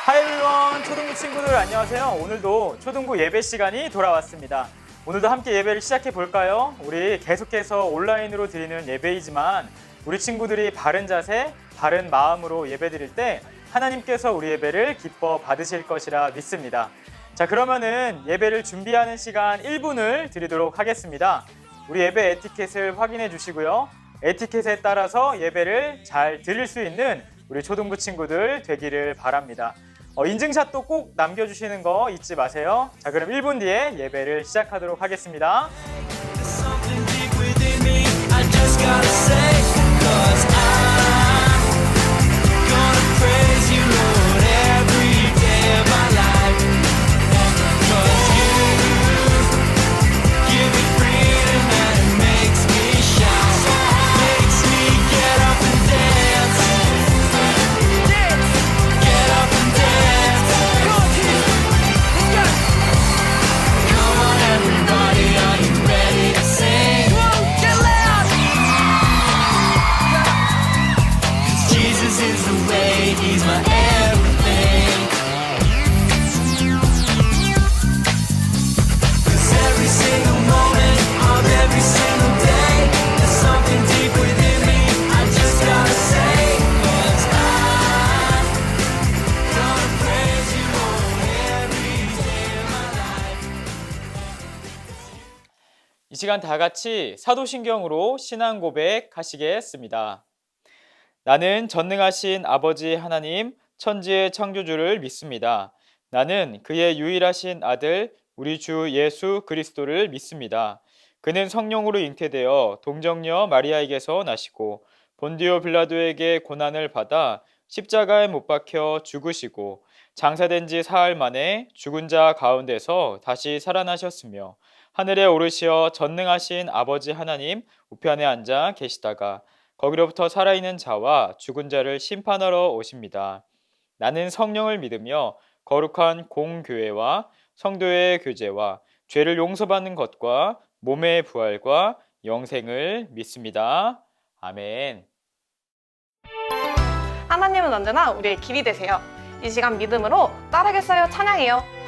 Hi everyone, 초등부 친구들 안녕하세요. 오늘도 초등부 예배 시간이 돌아왔습니다. 오늘도 함께 예배를 시작해 볼까요? 우리 계속해서 온라인으로 드리는 예배이지만 우리 친구들이 바른 자세, 바른 마음으로 예배 드릴 때 하나님께서 우리 예배를 기뻐 받으실 것이라 믿습니다. 자, 그러면은 예배를 준비하는 시간 1분을 드리도록 하겠습니다. 우리 예배 에티켓을 확인해 주시고요. 에티켓에 따라서 예배를 잘 드릴 수 있는 우리 초등부 친구들 되기를 바랍니다. 인증샷도 꼭 남겨주시는 거 잊지 마세요. 자, 그럼 1분 뒤에 예배를 시작하도록 하겠습니다. 이 시간 다 같이 사도신경으로 신앙 고백하시겠습니다. 나는 전능하신 아버지 하나님 천지의 창조주를 믿습니다. 나는 그의 유일하신 아들 우리 주 예수 그리스도를 믿습니다. 그는 성령으로 잉태되어 동정녀 마리아에게서 나시고 본디오 빌라도에게 고난을 받아 십자가에 못 박혀 죽으시고 장사된 지 사흘 만에 죽은 자 가운데서 다시 살아나셨으며 하늘에 오르시어 전능하신 아버지 하나님 우편에 앉아 계시다가 거기로부터 살아있는 자와 죽은 자를 심판하러 오십니다. 나는 성령을 믿으며 거룩한 공교회와 성도의 교제와 죄를 용서받는 것과 몸의 부활과 영생을 믿습니다. 아멘. 하나님은 언제나 우리의 길이 되세요. 이 시간 믿음으로 따르겠어요 찬양해요.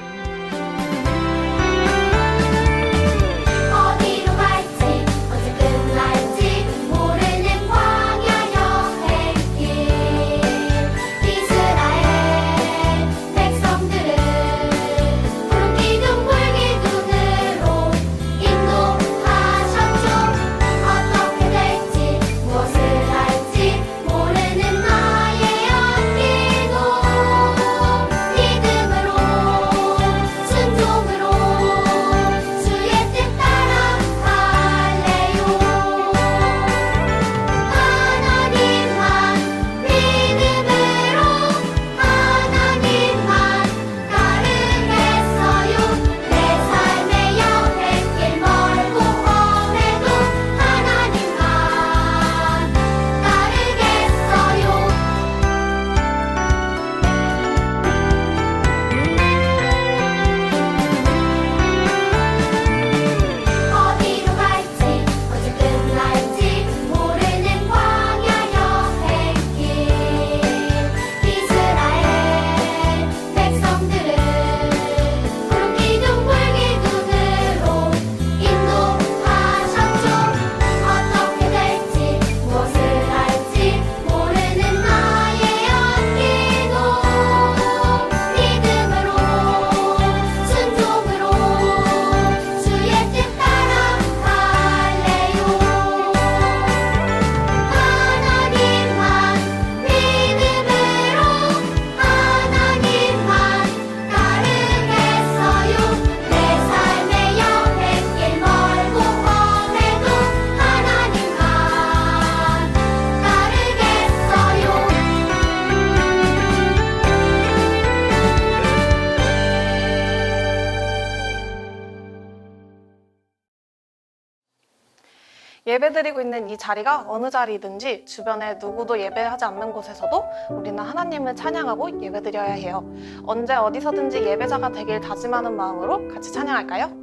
예배드리고 있는 이 자리가 어느 자리든지 주변에 누구도 예배하지 않는 곳에서도 우리는 하나님을 찬양하고 예배드려야 해요. 언제 어디서든지 예배자가 되길 다짐하는 마음으로 같이 찬양할까요?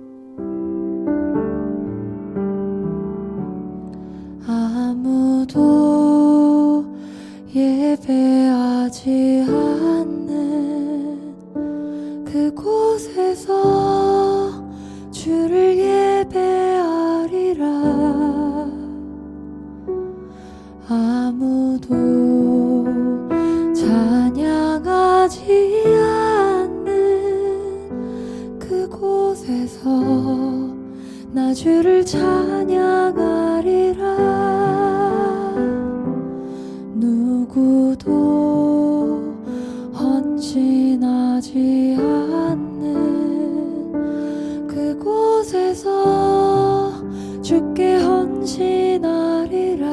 아무도 예배하지 않는 그곳에서 주를 예배하리라. 아무도 찬양하지 않는 그곳에서 나 주를 찬양하리라. 누구도 헌신하지 않는 그곳에서 주께 헌신하리라.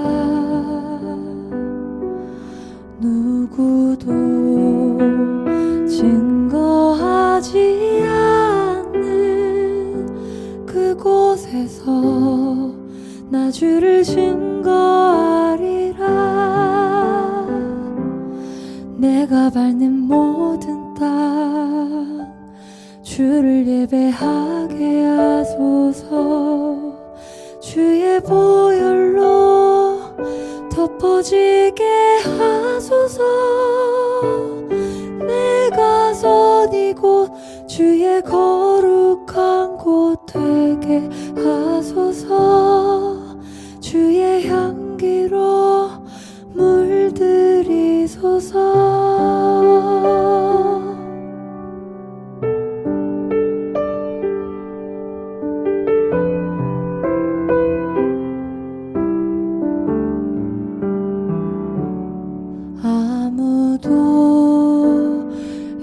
누구도 증거하지 않는 그곳에서 나 주를 증거하리라. 내가 밟는 모든 땅 주를 예배하게 하소서. 주의 보혈로 덮어지게 하소서. 내가 선 이곳 주의 거룩한 곳 되게 하소서. 주의 향기로 물들이소서. 아무도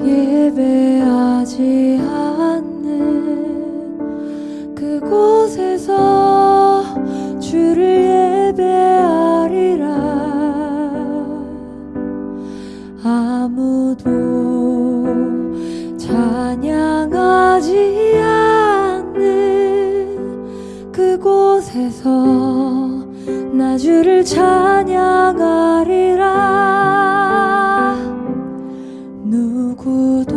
예배하지 않는 그곳에서 주를 예배하리라. 아무도 찬양하지 않는 그곳에서 나 주를 찬양하리라. 누구도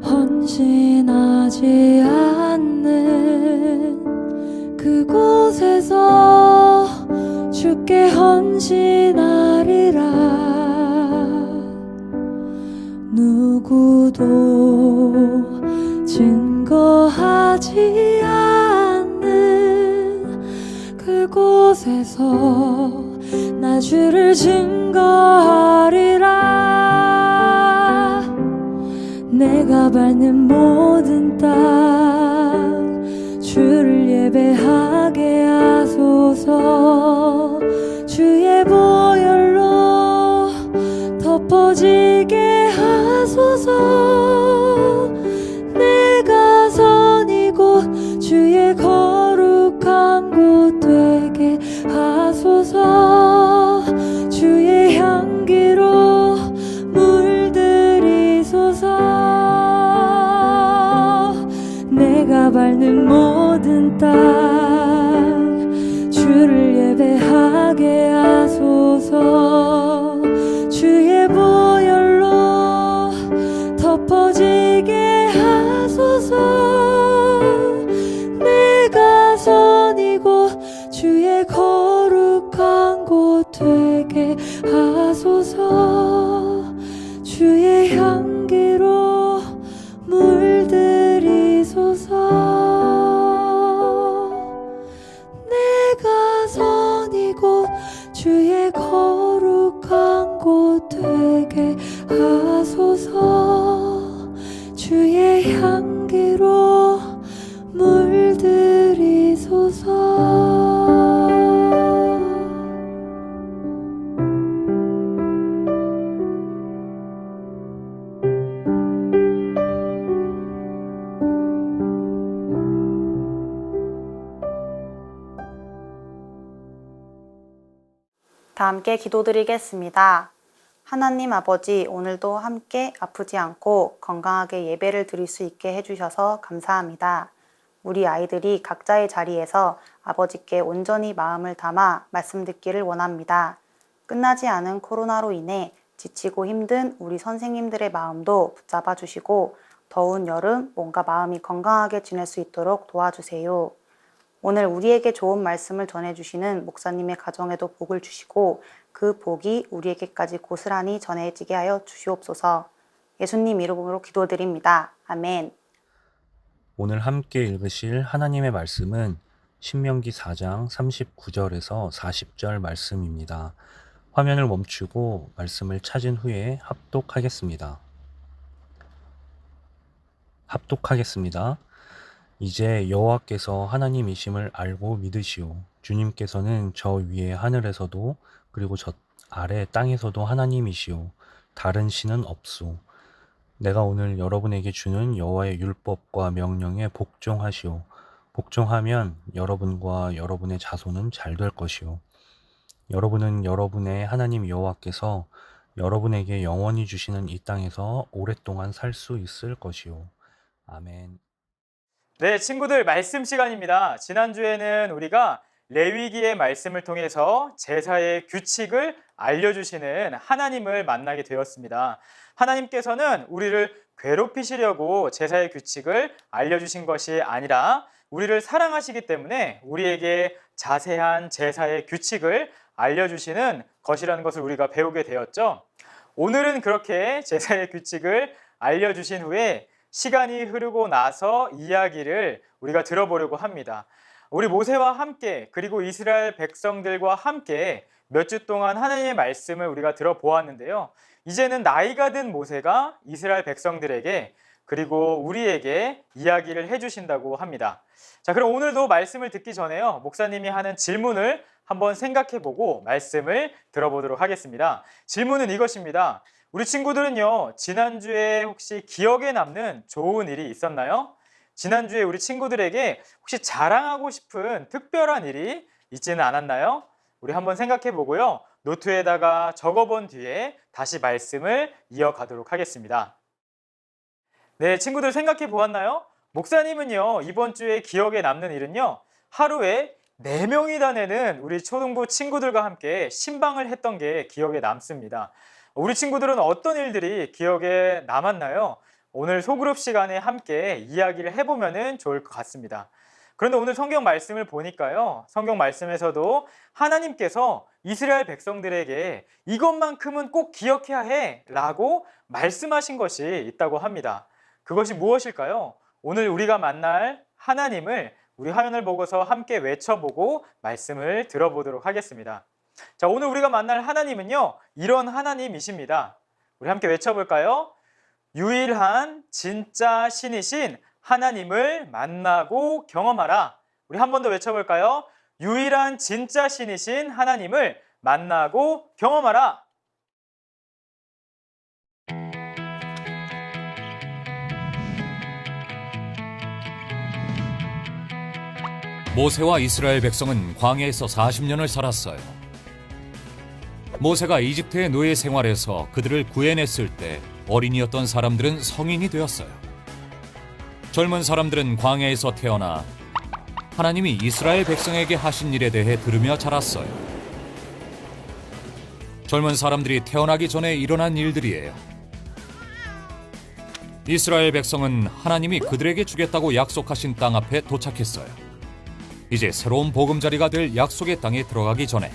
헌신하지 않는 그곳에서 주께 헌신하리라. 누구도 증거하지 않는 그곳에서 나 주를 증거하리라. 내가 밟는 모든 땅 주를 예배하게 하소서. 주의 보혈로 덮어지게 하소서. 내가 선 이곳 주의 거룩한 곳 되게 하소서. 주의 향기로 물들이소서. 내가 밟는 모든 땅 주를 예배하게 하소서. 주의 보혈로 덮어지게 하소서. 내가 선 이곳 주의 거룩한 곳 되게 하소서. 주의 향기로 물들이소서. 내가 선 이곳 주의 거룩한 곳 되게 하소서. 주의 향기로 물들이소서. 다 함께 기도드리겠습니다. 하나님 아버지, 오늘도 함께 아프지 않고 건강하게 예배를 드릴 수 있게 해주셔서 감사합니다. 우리 아이들이 각자의 자리에서 아버지께 온전히 마음을 담아 말씀 듣기를 원합니다. 끝나지 않은 코로나로 인해 지치고 힘든 우리 선생님들의 마음도 붙잡아 주시고 더운 여름 몸과 마음이 건강하게 지낼 수 있도록 도와주세요. 오늘 우리에게 좋은 말씀을 전해주시는 목사님의 가정에도 복을 주시고 그 복이 우리에게까지 고스란히 전해지게 하여 주시옵소서. 예수님 이름으로 기도드립니다. 아멘. 오늘 함께 읽으실 하나님의 말씀은 신명기 4장 39절에서 40절 말씀입니다. 화면을 멈추고 말씀을 찾은 후에 합독하겠습니다. 이제 여호와께서 하나님이심을 알고 믿으시오. 주님께서는 저 위에 하늘에서도 그리고 저 아래 땅에서도 하나님이시오. 다른 신은 없소. 내가 오늘 여러분에게 주는 여호와의 율법과 명령에 복종하시오. 복종하면 여러분과 여러분의 자손은 잘 될 것이오. 여러분은 여러분의 하나님 여호와께서 여러분에게 영원히 주시는 이 땅에서 오랫동안 살 수 있을 것이오. 아멘. 네, 친구들 말씀 시간입니다. 지난주에는 우리가 레위기의 말씀을 통해서 제사의 규칙을 알려주시는 하나님을 만나게 되었습니다. 하나님께서는 우리를 괴롭히시려고 제사의 규칙을 알려주신 것이 아니라 우리를 사랑하시기 때문에 우리에게 자세한 제사의 규칙을 알려주시는 것이라는 것을 우리가 배우게 되었죠. 오늘은 그렇게 제사의 규칙을 알려주신 후에 시간이 흐르고 나서 이야기를 우리가 들어보려고 합니다. 우리 모세와 함께 그리고 이스라엘 백성들과 함께 몇 주 동안 하나님의 말씀을 우리가 들어보았는데요. 이제는 나이가 든 모세가 이스라엘 백성들에게 그리고 우리에게 이야기를 해주신다고 합니다. 자, 그럼 오늘도 말씀을 듣기 전에요. 목사님이 하는 질문을 한번 생각해보고 말씀을 들어보도록 하겠습니다. 질문은 이것입니다. 우리 친구들은요, 지난주에 혹시 기억에 남는 좋은 일이 있었나요? 지난주에 우리 친구들에게 혹시 자랑하고 싶은 특별한 일이 있지는 않았나요? 우리 한번 생각해 보고요. 노트에다가 적어본 뒤에 다시 말씀을 이어가도록 하겠습니다. 네, 친구들 생각해 보았나요? 목사님은요, 이번 주에 기억에 남는 일은요, 하루에 4명이 다니는 우리 초등부 친구들과 함께 신방을 했던 게 기억에 남습니다. 우리 친구들은 어떤 일들이 기억에 남았나요? 오늘 소그룹 시간에 함께 이야기를 해보면 좋을 것 같습니다. 그런데 오늘 성경 말씀을 보니까요, 성경 말씀에서도 하나님께서 이스라엘 백성들에게 이것만큼은 꼭 기억해야 해 라고 말씀하신 것이 있다고 합니다. 그것이 무엇일까요? 오늘 우리가 만날 하나님을 우리 화면을 보고서 함께 외쳐보고 말씀을 들어보도록 하겠습니다. 자, 오늘 우리가 만날 하나님은요, 이런 하나님이십니다. 우리 함께 외쳐볼까요? 유일한 진짜 신이신 하나님을 만나고 경험하라. 우리 한 번 더 외쳐볼까요? 유일한 진짜 신이신 하나님을 만나고 경험하라. 모세와 이스라엘 백성은 광야에서 40년을 살았어요. 모세가 이집트의 노예 생활에서 그들을 구해냈을 때 어린이였던 사람들은 성인이 되었어요. 젊은 사람들은 광야에서 태어나 하나님이 이스라엘 백성에게 하신 일에 대해 들으며 자랐어요. 젊은 사람들이 태어나기 전에 일어난 일들이에요. 이스라엘 백성은 하나님이 그들에게 주겠다고 약속하신 땅 앞에 도착했어요. 이제 새로운 보금자리가 될 약속의 땅에 들어가기 전에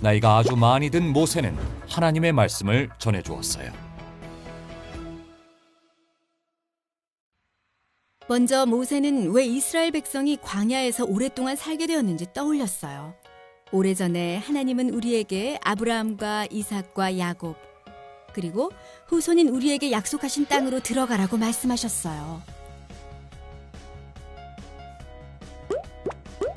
나이가 아주 많이 든 모세는 하나님의 말씀을 전해주었어요. 먼저 모세는 왜 이스라엘 백성이 광야에서 오랫동안 살게 되었는지 떠올렸어요. 오래전에 하나님은 우리에게 아브라함과 이삭과 야곱, 그리고 후손인 우리에게 약속하신 땅으로 들어가라고 말씀하셨어요.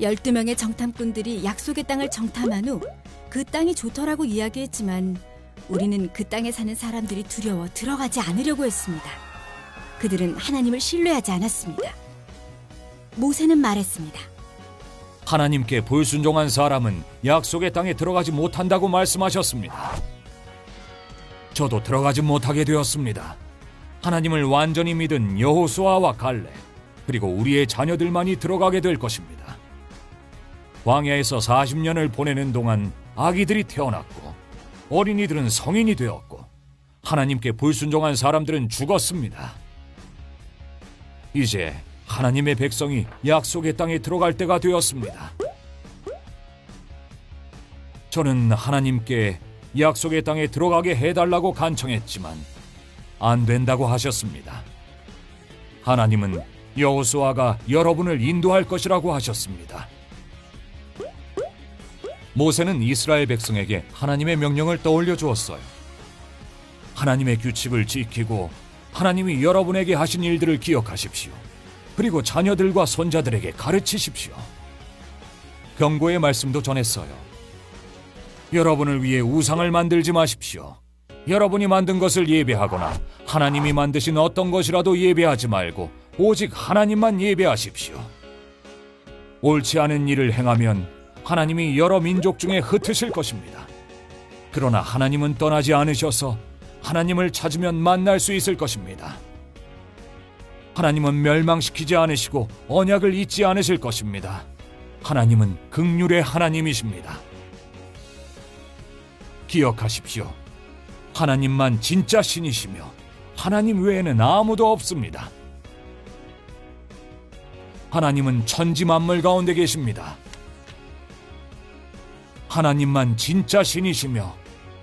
12명의 정탐꾼들이 약속의 땅을 정탐한 후 그 땅이 좋더라고 이야기했지만 우리는 그 땅에 사는 사람들이 두려워 들어가지 않으려고 했습니다. 그들은 하나님을 신뢰하지 않았습니다. 모세는 말했습니다. 하나님께 불순종한 사람은 약속의 땅에 들어가지 못한다고 말씀하셨습니다. 저도 들어가지 못하게 되었습니다. 하나님을 완전히 믿은 여호수아와 갈렙, 그리고 우리의 자녀들만이 들어가게 될 것입니다. 광야에서 40년을 보내는 동안 아기들이 태어났고 어린이들은 성인이 되었고 하나님께 불순종한 사람들은 죽었습니다. 이제 하나님의 백성이 약속의 땅에 들어갈 때가 되었습니다. 저는 하나님께 약속의 땅에 들어가게 해달라고 간청했지만 안 된다고 하셨습니다. 하나님은 여호수아가 여러분을 인도할 것이라고 하셨습니다. 모세는 이스라엘 백성에게 하나님의 명령을 떠올려 주었어요. 하나님의 규칙을 지키고 하나님이 여러분에게 하신 일들을 기억하십시오. 그리고 자녀들과 손자들에게 가르치십시오. 경고의 말씀도 전했어요. 여러분을 위해 우상을 만들지 마십시오. 여러분이 만든 것을 예배하거나 하나님이 만드신 어떤 것이라도 예배하지 말고 오직 하나님만 예배하십시오. 옳지 않은 일을 행하면 하나님이 여러 민족 중에 흩으실 것입니다. 그러나 하나님은 떠나지 않으셔서 하나님을 찾으면 만날 수 있을 것입니다. 하나님은 멸망시키지 않으시고 언약을 잊지 않으실 것입니다. 하나님은 긍휼의 하나님이십니다. 기억하십시오. 하나님만 진짜 신이시며 하나님 외에는 아무도 없습니다. 하나님은 천지 만물 가운데 계십니다. 하나님만 진짜 신이시며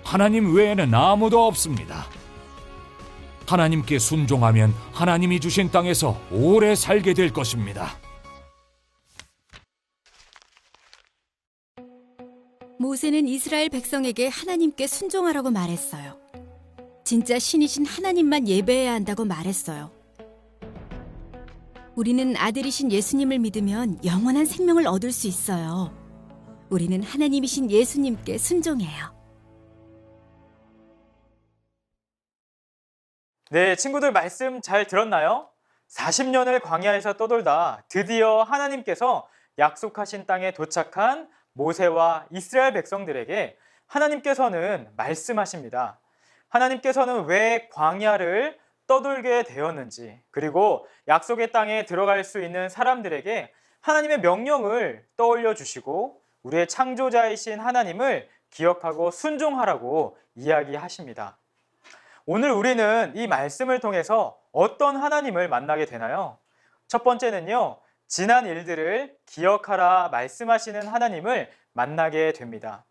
하나님 외에는 아무도 없습니다. 하나님께 순종하면 하나님이 주신 땅에서 오래 살게 될 것입니다. 모세는 이스라엘 백성에게 하나님께 순종하라고 말했어요. 진짜 신이신 하나님만 예배해야 한다고 말했어요. 우리는 아들이신 예수님을 믿으면 영원한 생명을 얻을 수 있어요. 우리는 하나님이신 예수님께 순종해요. 네, 친구들 말씀 잘 들었나요? 40년을 광야에서 떠돌다 드디어 하나님께서 약속하신 땅에 도착한 모세와 이스라엘 백성들에게 하나님께서는 말씀하십니다. 하나님께서는 왜 광야를 떠돌게 되었는지, 그리고 약속의 땅에 들어갈 수 있는 사람들에게 하나님의 명령을 떠올려 주시고 우리의 창조자이신 하나님을 기억하고 순종하라고 이야기하십니다. 오늘 우리는 이 말씀을 통해서 어떤 하나님을 만나게 되나요? 첫 번째는요, 지난 일들을 기억하라 말씀하시는 하나님을 만나게 됩니다.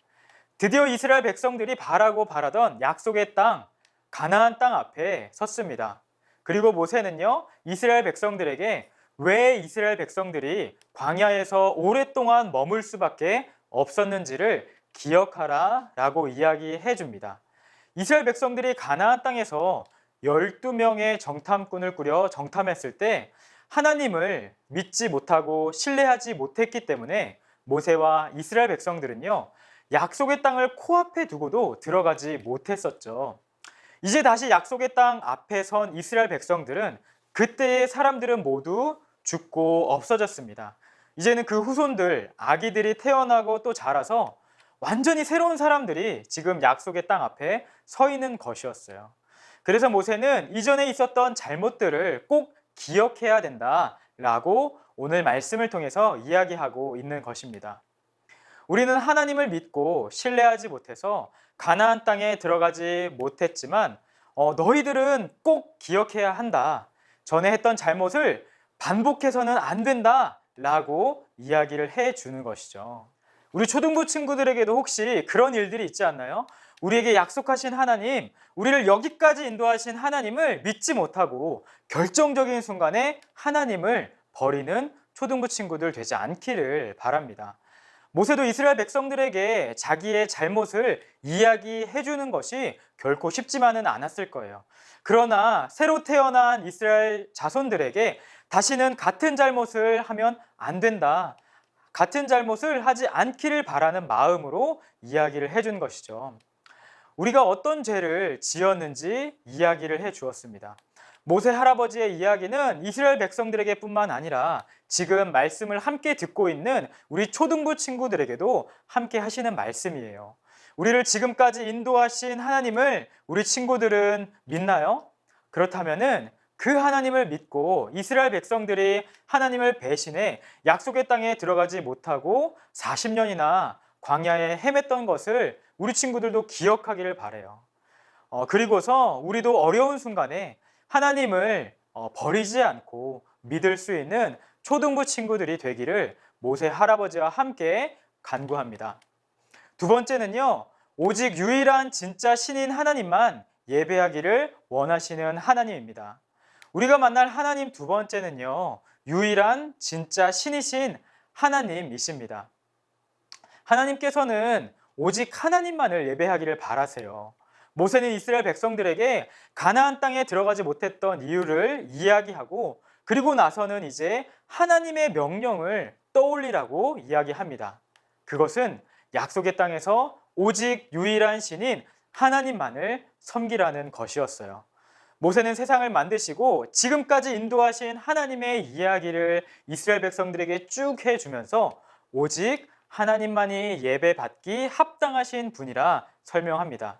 드디어 이스라엘 백성들이 바라던 약속의 땅, 가나안 땅 앞에 섰습니다. 그리고 모세는요, 이스라엘 백성들에게 왜 이스라엘 백성들이 광야에서 오랫동안 머물 수밖에 없었는지를 기억하라 라고 이야기해 줍니다. 이스라엘 백성들이 가나안 땅에서 12명의 정탐꾼을 꾸려 정탐했을 때 하나님을 믿지 못하고 신뢰하지 못했기 때문에 모세와 이스라엘 백성들은요, 약속의 땅을 코앞에 두고도 들어가지 못했었죠. 이제 다시 약속의 땅 앞에 선 이스라엘 백성들은 그때의 사람들은 모두 죽고 없어졌습니다. 이제는 그 후손들, 아기들이 태어나고 또 자라서 완전히 새로운 사람들이 지금 약속의 땅 앞에 서 있는 것이었어요. 그래서 모세는 이전에 있었던 잘못들을 꼭 기억해야 된다라고 오늘 말씀을 통해서 이야기하고 있는 것입니다. 우리는 하나님을 믿고 신뢰하지 못해서 가나안 땅에 들어가지 못했지만 너희들은 꼭 기억해야 한다. 전에 했던 잘못을 반복해서는 안 된다라고 이야기를 해주는 것이죠. 우리 초등부 친구들에게도 혹시 그런 일들이 있지 않나요? 우리에게 약속하신 하나님, 우리를 여기까지 인도하신 하나님을 믿지 못하고 결정적인 순간에 하나님을 버리는 초등부 친구들 되지 않기를 바랍니다. 모세도 이스라엘 백성들에게 자기의 잘못을 이야기해 주는 것이 결코 쉽지만은 않았을 거예요. 그러나 새로 태어난 이스라엘 자손들에게 다시는 같은 잘못을 하면 안 된다. 같은 잘못을 하지 않기를 바라는 마음으로 이야기를 해준 것이죠. 우리가 어떤 죄를 지었는지 이야기를 해 주었습니다. 모세 할아버지의 이야기는 이스라엘 백성들에게 뿐만 아니라 지금 말씀을 함께 듣고 있는 우리 초등부 친구들에게도 함께 하시는 말씀이에요. 우리를 지금까지 인도하신 하나님을 우리 친구들은 믿나요? 그렇다면은 그 하나님을 믿고 이스라엘 백성들이 하나님을 배신해 약속의 땅에 들어가지 못하고 40년이나 광야에 헤맸던 것을 우리 친구들도 기억하기를 바라요. 그리고서 우리도 어려운 순간에 하나님을 버리지 않고 믿을 수 있는 초등부 친구들이 되기를 모세 할아버지와 함께 간구합니다. 두 번째는요, 오직 유일한 진짜 신인 하나님만 예배하기를 원하시는 하나님입니다. 우리가 만날 하나님 두 번째는요, 유일한 진짜 신이신 하나님이십니다. 하나님께서는 오직 하나님만을 예배하기를 바라세요. 모세는 이스라엘 백성들에게 가나안 땅에 들어가지 못했던 이유를 이야기하고, 그리고 나서는 이제 하나님의 명령을 떠올리라고 이야기합니다. 그것은 약속의 땅에서 오직 유일한 신인 하나님만을 섬기라는 것이었어요. 모세는 세상을 만드시고 지금까지 인도하신 하나님의 이야기를 이스라엘 백성들에게 쭉 해주면서 오직 하나님만이 예배받기 합당하신 분이라 설명합니다.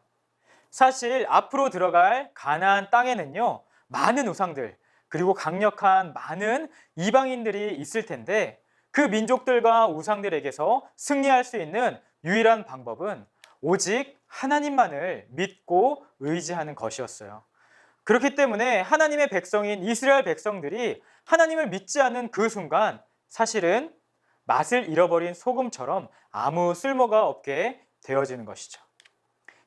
사실 앞으로 들어갈 가나안 땅에는요, 많은 우상들, 그리고 강력한 많은 이방인들이 있을 텐데, 그 민족들과 우상들에게서 승리할 수 있는 유일한 방법은 오직 하나님만을 믿고 의지하는 것이었어요. 그렇기 때문에 하나님의 백성인 이스라엘 백성들이 하나님을 믿지 않는 그 순간, 사실은 맛을 잃어버린 소금처럼 아무 쓸모가 없게 되어지는 것이죠.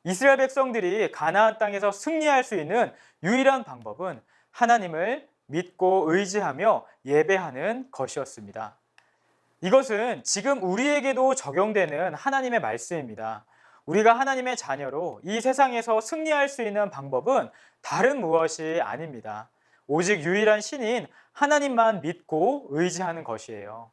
이스라엘 백성들이 가나안 땅에서 승리할 수 있는 유일한 방법은 하나님을 믿고 의지하며 예배하는 것이었습니다. 이것은 지금 우리에게도 적용되는 하나님의 말씀입니다. 우리가 하나님의 자녀로 이 세상에서 승리할 수 있는 방법은 다른 무엇이 아닙니다. 오직 유일한 신인 하나님만 믿고 의지하는 것이에요.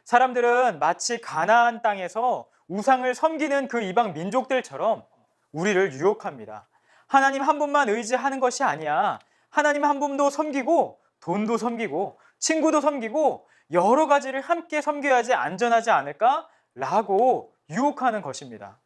사람들은 마치 가나안 땅에서 우상을 섬기는 그 이방 민족들처럼 우리를 유혹합니다. 하나님 한 분만 의지하는 것이 아니야. 하나님 한 분도 섬기고 돈도 섬기고 친구도 섬기고 여러 가지를 함께 섬겨야지 안전하지 않을까? 라고 유혹하는 것입니다.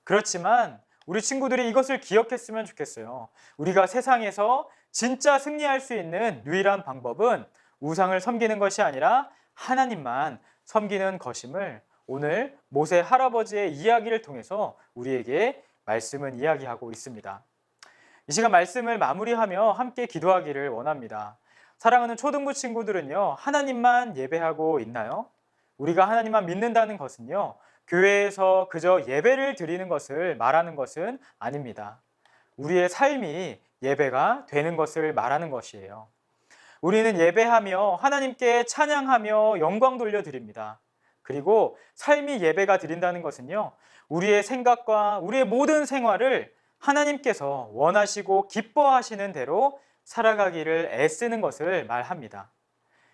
그렇지만 우리 친구들이 이것을 기억했으면 좋겠어요. 우리가 세상에서 진짜 승리할 수 있는 유일한 방법은 우상을 섬기는 것이 아니라 하나님만 섬기는 것임을 오늘 모세 할아버지의 이야기를 통해서 우리에게 말씀은 이야기하고 있습니다. 이 시간 말씀을 마무리하며 함께 기도하기를 원합니다. 사랑하는 초등부 친구들은요, 하나님만 예배하고 있나요? 우리가 하나님만 믿는다는 것은요, 교회에서 그저 예배를 드리는 것을 말하는 것은 아닙니다. 우리의 삶이 예배가 되는 것을 말하는 것이에요. 우리는 예배하며 하나님께 찬양하며 영광 돌려드립니다. 그리고 삶이 예배가 드린다는 것은요, 우리의 생각과 우리의 모든 생활을 하나님께서 원하시고 기뻐하시는 대로 살아가기를 애쓰는 것을 말합니다.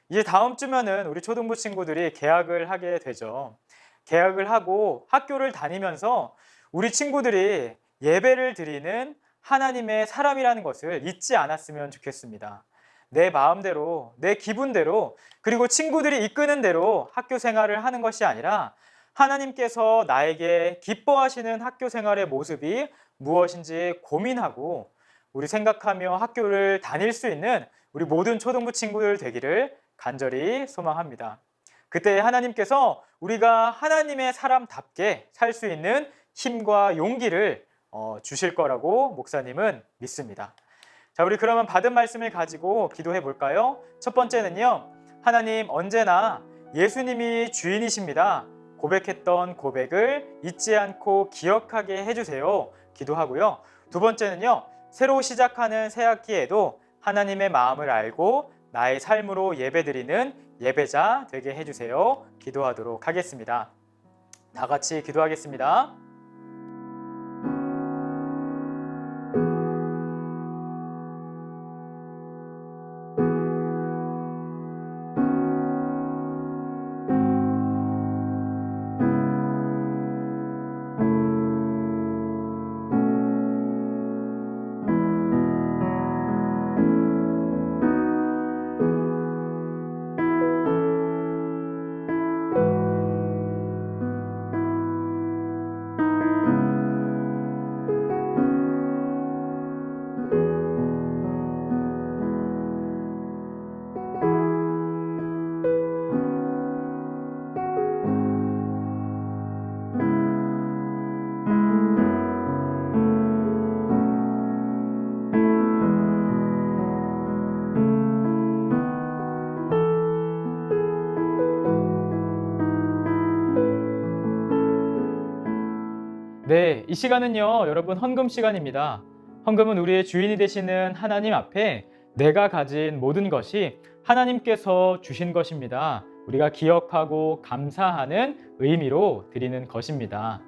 이제 다음 주면은 우리 초등부 친구들이 개학을 하게 되죠. 개학을 하고 학교를 다니면서 우리 친구들이 예배를 드리는 하나님의 사람이라는 것을 잊지 않았으면 좋겠습니다. 내 마음대로, 내 기분대로, 그리고 친구들이 이끄는 대로 학교 생활을 하는 것이 아니라 하나님께서 나에게 기뻐하시는 학교 생활의 모습이 무엇인지 고민하고 우리 생각하며 학교를 다닐 수 있는 우리 모든 초등부 친구들 되기를 간절히 소망합니다. 그때 하나님께서 우리가 하나님의 사람답게 살 수 있는 힘과 용기를 주실 거라고 목사님은 믿습니다. 자, 우리 그러면 받은 말씀을 가지고 기도해 볼까요? 첫 번째는요, 하나님 언제나 예수님이 주인이십니다. 고백했던 고백을 잊지 않고 기억하게 해주세요. 기도하고요. 두 번째는요, 새로 시작하는 새 학기에도 하나님의 마음을 알고 나의 삶으로 예배드리는 예배자 되게 해주세요. 기도하도록 하겠습니다. 다 같이 기도하겠습니다. 네, 이 시간은요, 여러분 헌금 시간입니다. 헌금은 우리의 주인이 되시는 하나님 앞에 내가 가진 모든 것이 하나님께서 주신 것입니다. 우리가 기억하고 감사하는 의미로 드리는 것입니다.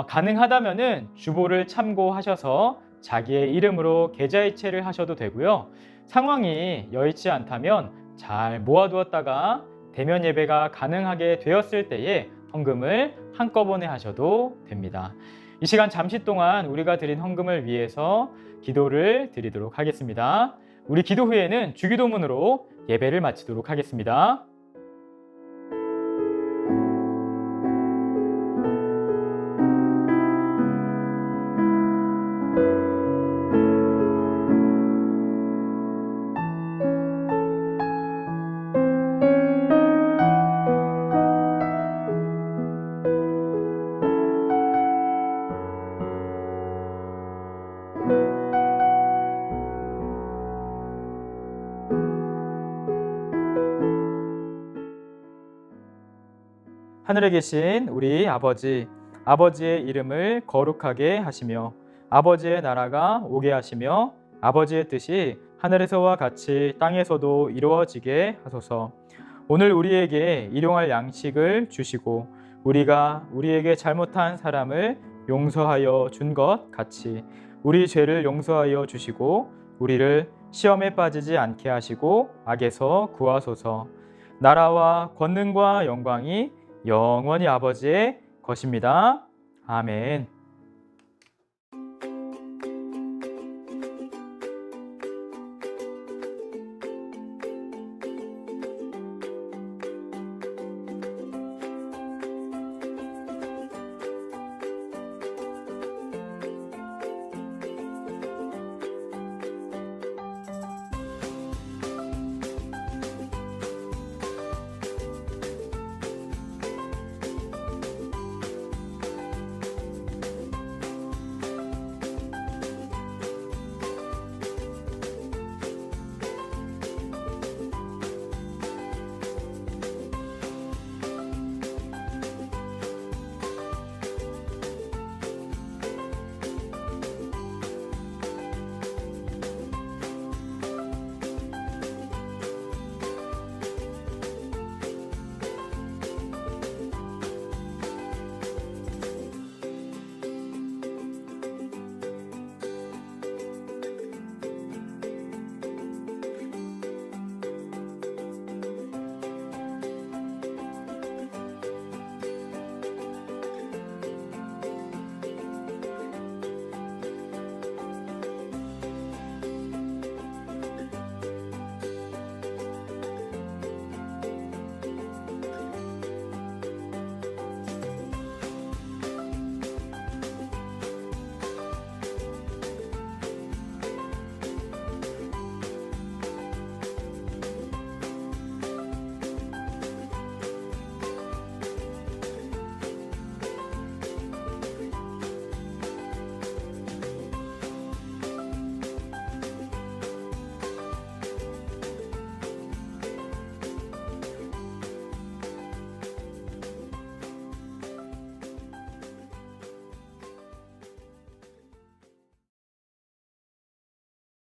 가능하다면은 주보를 참고하셔서 자기의 이름으로 계좌이체를 하셔도 되고요. 상황이 여의치 않다면 잘 모아두었다가 대면 예배가 가능하게 되었을 때에 헌금을 한꺼번에 하셔도 됩니다. 이 시간 잠시 동안 우리가 드린 헌금을 위해서 기도를 드리도록 하겠습니다. 우리 기도 후에는 주기도문으로 예배를 마치도록 하겠습니다. 하늘에 계신 우리 아버지, 아버지의 이름을 거룩하게 하시며 아버지의 나라가 오게 하시며 아버지의 뜻이 하늘에서와 같이 땅에서도 이루어지게 하소서. 오늘 우리에게 일용할 양식을 주시고 우리가 우리에게 잘못한 사람을 용서하여 준 것 같이 우리 죄를 용서하여 주시고 우리를 시험에 빠지지 않게 하시고 악에서 구하소서. 나라와 권능과 영광이 영원히 아버지의 것입니다. 아멘.